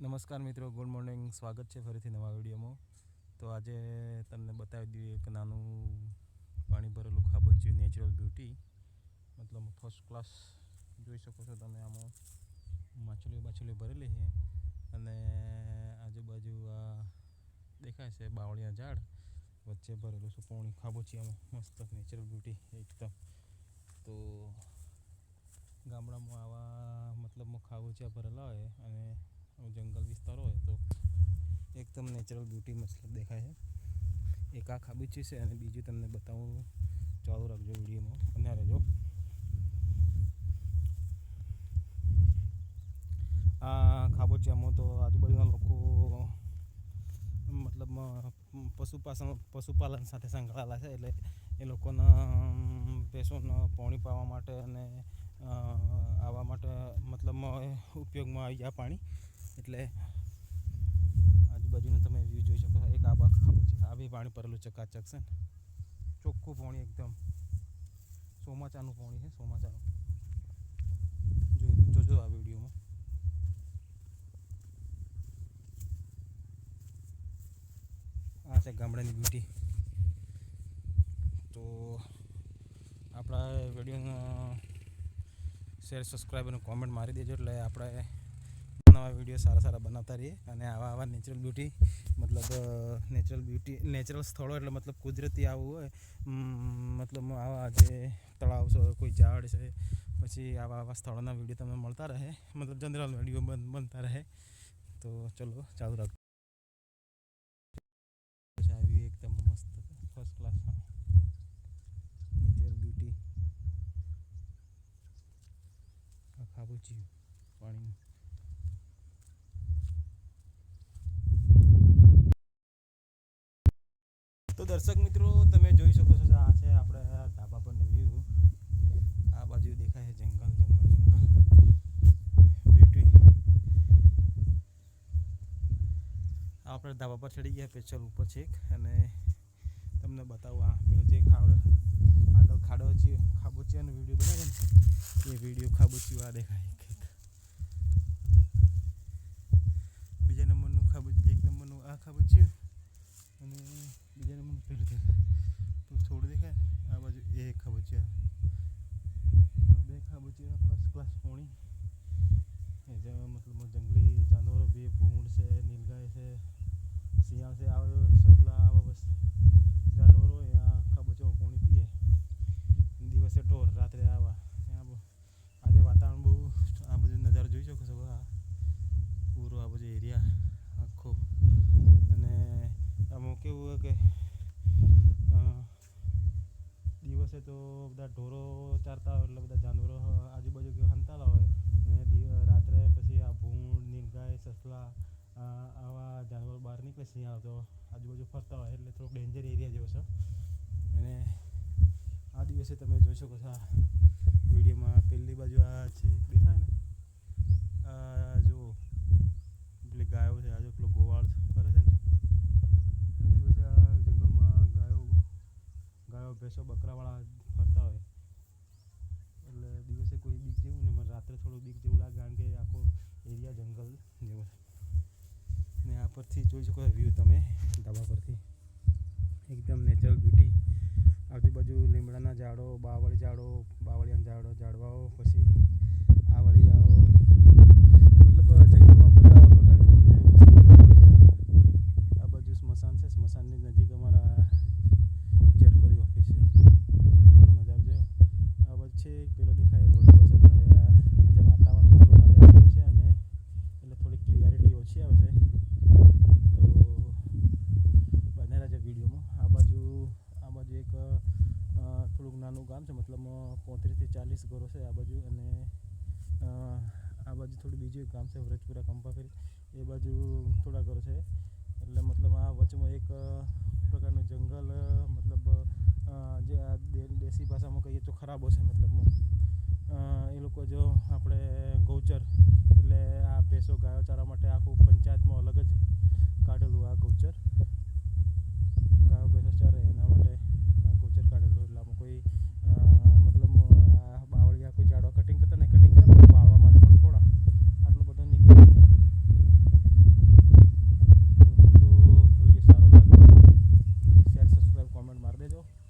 નમસ્કાર મિત્રો, good morning. સ્વાગત છે ફરીથી નવા વિડીયોમાં. તો આજે તમને બતાવી દઈએ એક નાનું પાણી ભરેલું ખાબોચિયું, નેચરલ બ્યુટી, મતલબ ફર્સ્ટ ક્લાસ. જોઈ શકો છો તમે, આમાં માછલીઓ ભરેલી છે અને આજુબાજુ આ દેખાય છે બાવળિયા ઝાડ, વચ્ચે ભરેલું છે પાણી ખાબોચિયામાં. મસ્ત નેચરલ બ્યુટી એકદમ. તો ગામડામાં આવા મતલબમાં ખાબોચિયા ભરેલા હોય અને જંગલ વિસ્તાર હોય તો એકદમ નેચરલ બ્યુટી મતલબ દેખાય છે. એક આ ખાબોચિયું છે અને બીજું તમને બતાવું, ચાલુ રાખજો વિડીયોમાં અને રહેજો. આ ખાબોચિયામાં તો આજુબાજુના લોકો મતલબમાં પશુપાલન સાથે સંકળાયેલા છે, એટલે એ લોકોના ભેંસોના પાણી પાવા માટે અને આવા માટે મતલબમાં ઉપયોગમાં આવી જાય પાણી. એટલે આજુબાજુનું તમે વ્યૂ જોઈ શકો છો. એક આ ખાબોચિયું, આ બી પાણી ભરેલું ચકાચક છે ને, ચોખ્ખું પાણી એકદમ. ચોમાસાનું પાણી છે, ચોમાસાનું. જોજો આ વિડીયોમાં. આ છે ગામડાની બ્યુટી. તો આપણા વિડીયોનો શેર, સબસ્ક્રાઈબ અને કોમેન્ટ મારી દેજો, એટલે આપણે નવા વિડીયો સારા બનાવતા રહીએ. અને આવા નેચરલ બ્યુટી નેચરલ સ્થળો એટલે મતલબ કુદરતી આવું હોય, મતલબ આવા જે તળાવ છે, કોઈ ઝાડ છે, પછી આવા સ્થળોના વિડીયો તમને મળતા રહે, મતલબ જનરલ વિડીયો બનતા રહે. તો ચલો ચાલુ રાખો. એકદમ મસ્ત ફર્સ્ટ ક્લાસ નેચરલ બ્યુટી. આ ખાબોચિયું પાણીનું. તો દર્શક મિત્રો, તમે જોઈ શકો છો, આ છે આપણે ધાબા પરનો વ્યૂ. આ બાજુ દેખાય છે જંગલ બ્યુટી. આપણે ધાબા પર ચડી ગયા પેચલ ઉપર છેક, અને તમને બતાવું આ પેલો જે આગળ ખાબોચિયાનો વિડીયો બનાવે ને, એ વિડીયો ખાબોચિયું આ દેખાય. બીજા નંબરનું ખાબોચિયું, 1 નંબરનું આ ખાબોચિયું, અને બીજા નંબરનું પેલું દેખાય. તો થોડું દેખાય આ બાજુ એ ખાબોચિયા. 2 ખાબોચિયા ફર્સ્ટ ક્લાસ પાણી. મતલબ જંગલી જાનવરો, 2 ભૂંડ છે, નીલગાય છે, શિયાળ છે, સસલા, આવા બસ જાનવરો આ ખાબોચિયામાં પાણી પીએ. દિવસે ઢોર, રાત્રે આવા. આજે વાતાવરણ બહુ, આ બધું નજારો જોઈ શકો છો. આ પૂરો આ બધો એરિયા આખો. અને આમાં કેવું હોય કે દિવસે તો બધા ઢોરો ચારતા હોય, એટલે બધા જાનવરો આજુબાજુ હંતાલા હોય, અને રાત્રે પછી આ ભૂંડ, નીલગાય, સસલા, આવા જાનવરો બહાર નીકળે. શિયાળ તો આજુબાજુ ફરતા હોય, એટલે થોડોક ડેન્જર એરિયા જેવો છે. અને આ દિવસે તમે જોઈ શકો છો આ વિડીયોમાં, પેલી બાજુ આ છે દેખાય ને, આ જો પેલી ગાયો છે, આજે પેલો ગોવાળ ફરે છે ને. દિવસે આ જંગલમાં ગાયો ભેંસો બકરાવાળા ફરતા હોય, એટલે દિવસે કોઈ બીક જેવું નહીં, પણ રાત્રે થોડું બીક જેવું લાગે, કારણ કે આખો એરિયા જંગલ જેવો. ને આ પરથી જોઈ શકો વ્યૂ તમે ધાબા પરથી, એકદમ નેચરલ બ્યુટી. આજુબાજુ લીમડાના ઝાડો, બાવળિયાના ઝાડવાઓ, પછી આવળિયાઓ, મતલબ જંગલમાં બધા પ્રકારની તમને વસ્તુ જોવા મળી જાય. આ બાજુ સ્મશાન છે, સ્મશાનની નજીક અમારા જેટકોરી ઓફિસ છે. પેલો નજારો જોયો. આ બાજુ છે પેલો દેખાય બોટલો છે, પણ હવે આજે વાતાવરણ થોડું વાદળ થયું છે, અને એટલે થોડી ક્લિયરિટી ઓછી આવે છે. તો બને રહેજો વિડીયોમાં. આ બાજુ એક થોડુંક નાનું ગામ છે, મતલબ 35 થી 40 ઘરો છે આ બાજુ. અને આ બાજુ થોડું બીજું એક ગામ છે, વ્રજપુરા કંપાફેરી, એ બાજુ થોડા ઘરો છે. એટલે મતલબ આ વચમાં એક પ્રકારનું જંગલ, મતલબ જે આ દેશી ભાષામાં કહીએ તો ખરાબો છે. મતલબમાં એ લોકો જો આપણે ગૌચર, એટલે આ ભેંસો ગાયો ચારવા માટે આખું પંચાયતમાં અલગ જ કાઢેલું આ ગૌચર. ગાયો ભેંસો ચારે એના માટે આ ગૌચર કાઢેલું. એટલે આમાં કોઈ મતલબ બાવળિયા કોઈ ઝાડવા કટિંગ કરે ને, પાળવા માટે પણ થોડા આટલું બધું નીકળે. દેજો.